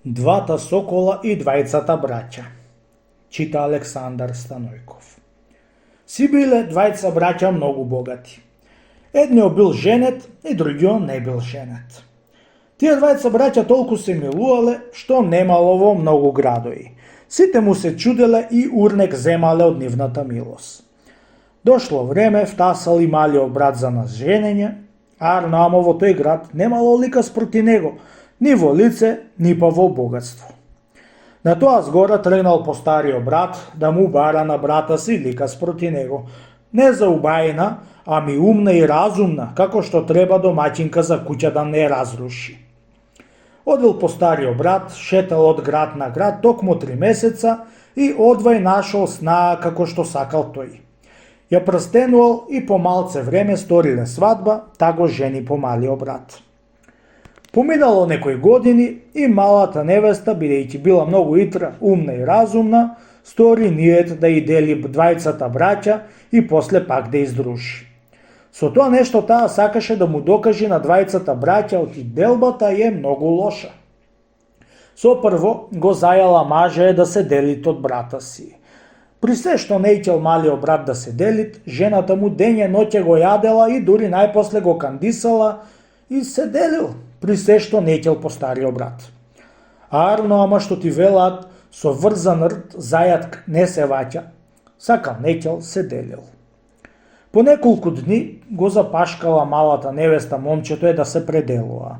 Двата сокола и двајцата браќа. Чита Александар Станојков. Си биле двајца браќа многу богати. Едниот бил женет и другиот не бил женет. Тие двајца браќа толку се милувале што немало во многу градови. Сите му се чуделе и урнек земале од нивната милост. Дошло време, втасал и малиот брат за наженење, а намо во тој град немало лика спроти него, ни во лице, ни па во богатство. На тоа згора тргнал по стариот брат да му бара на брата си лика спроти него, не за убајна, ами умна и разумна, како што треба домаќинка за куќа да не разруши. Одил по стариот брат, шетал од град на град токму 3 месеца и одвај нашол снаа како што сакал тој. Ја прстенувал и по малце време сториле свадба, та го жени по малиот брат. Поминало некои години и малата невеста, бидејќи била многу итра, умна и разумна, стори ниет да и дели двајцата браќа и после пак да издружи. Со тоа нешто таа сакаше да му докаже на двајцата браќа оти делбата е многу лоша. Сопрво го зајала маже да се делит од брата си. При се што не икел малиот брат да се делит, жената му дење ноќе го јадела и дури најпосле го кандисала и се делил, при се што не икел по стариот брат. Арно, ама што ти велат, со врзан рт зајат не се ваќа, сакал некел се делил. По неколку дни го запашкала малата невеста момчето е да се пределува.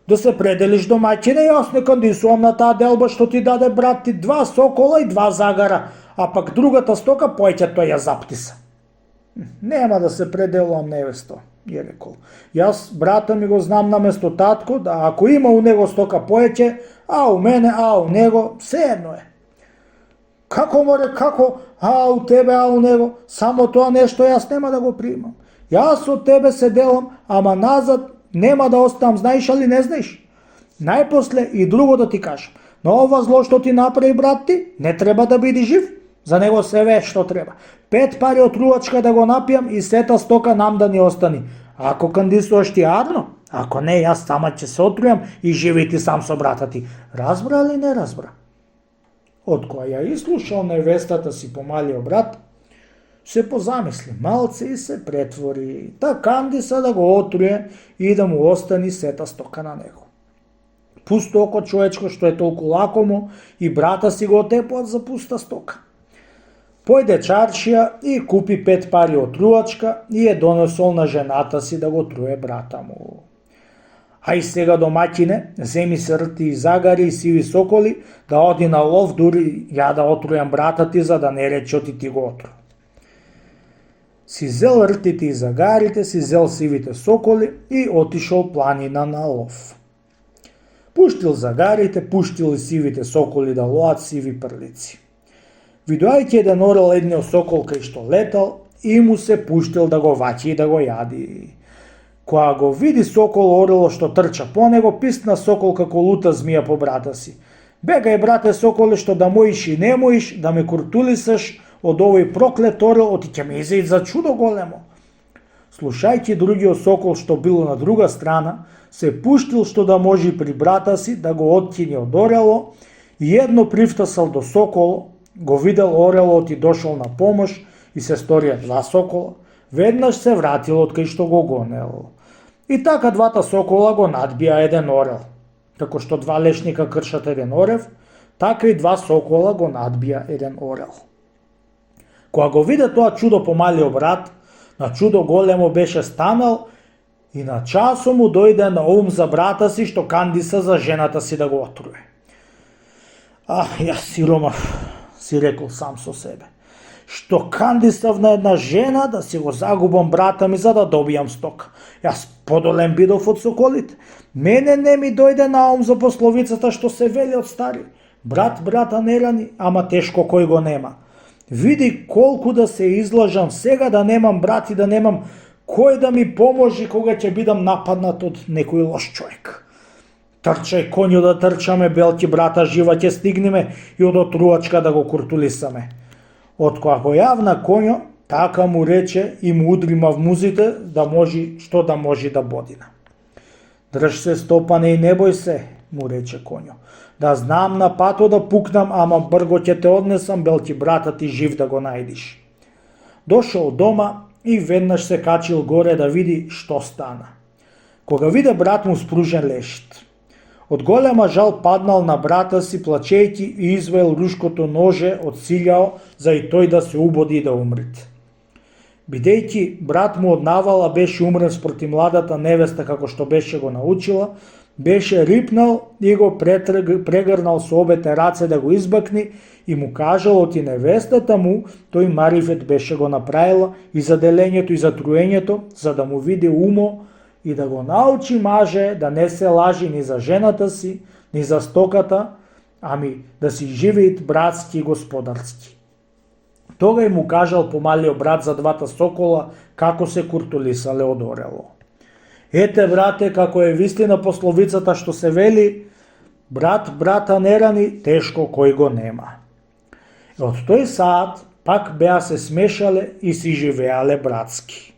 Да се пределиш домаќине, јас не кандисувам на таа делба што ти даде брат ти 2 сокола и 2 загара, а пак другата стока поеќе тој ја заптиса. Нема да се пределувам, невесто, ја рекол. Јас брата ми го знам на место татко, да ако има у него стока поеќе, а у мене, а у него, sejedno е. Како море, како, а у тебе, а у него, само тоа нешто јас нема да го примам. Јас од тебе се делам, ама назад нема да оставам, знаеш али не знаеш? Најпосле и друго да ти кажам. Но ова зло што ти направи брат ти, не треба да биде жив, за него себе што треба. 5 пари од рувачка да го напијам и сета стока нам да ни остани. Ако кандисуваш ти арно, ако не, јас сама ќе се отрујам и живи ти сам со брата ти. Разбра или не разбра? Од која ја ислушал невестата си по малиот брат, се позамисли малце и се претвори. Та кандиса да го отруе и да му остани сета стока на него. Пусто око човечко што е толку лакомо и брата си го отепоат за пуста стока. Појде чаршија и купи 5 пари од рувачка и е донесол на жената си да го труе брата му. Ај сега домаќине, земи се рти и загари и сиви соколи, да оди на лов, дури ја да отрујам брата ти за да не рече ти го отру. Си зел ртите и загарите, си зел сивите соколи и отишол планина на лов. Пуштил загарите, пуштил и сивите соколи да лоат сиви прлици. Видоајќи еден орел едниот сокол кај што летал и му се пуштил да го ваќи и да го јади. Кога го види сокол орело што трча по него, писна сокол како лута змија по брата си. Бегај, брате соколе, што да моиш и не моиш, да ме куртулисаш од овој проклет орел, оти ќе ме изејд за чудо големо. Слушајќи другиот сокол што бил на друга страна, се пуштил што да може при брата си да го откине од орело и едно привтасал до соколо, го видел орелот и дошол на помош и се сторија 2 сокола, веднаш се вратил од кај што го гонел. И така двата сокола го надбија еден орел. Како што 2 лешника кршат еден орев, така и 2 сокола го надбија еден орел. Кога го виде тоа чудо по малиот брат, на чудо големо беше станал и на часом му дојде на ум за брата си што кандиса за жената си да го отруе. Јас сиромав, си рекол сам со себе. Што кандисав на една жена да си го загубам брата ми за да добијам стока. Јас подолем бидов од соколите. Мене не ми дојде на ум за пословицата што се вели од стари. Брат брата не рани, ама тешко кој го нема. Види колку да се излажам сега да немам брат и да немам кој да ми поможи кога ќе бидам нападнат од некој лош човек. Трчај конју да трчаме, белки брата жива ќе стигнеме и од отрувачка да го куртулисаме. Од кога го јавна конјо, така му рече и му удри мавмузите да може што да може да бодина. Држ се стопане и не бој се, му рече конјо. Да знам на пато да пукнам, ама брго ќе те однесам, бел ти брата ти жив да го најдиш. Дошол дома и веднаш се качил горе да види што стана. Кога виде брат му спружен лешт. Од голема жал паднал на брата си, плачејќи, и извел рушкото ноже од силјао за и тој да се убоди и да умрет. Бидејќи брат му од навала беше умрен спроти младата невеста како што беше го научила, беше рипнал и го прегрнал со обете раце да го избакни и му кажал оти невестата му, тој Марифет беше го направила и за делењето и за труењето, за да му види умо и да го научи маже да не се лажи ни за жената си, ни за стоката, ами да си живеат братски и господарски. Тога му кажал помалиот брат за двата сокола како се куртулисале од орело. Ете, брате, како е вистина пословицата што се вели, брат брата не рани, тешко кој го нема. Од тој саат пак беа се смешале и си живеале братски.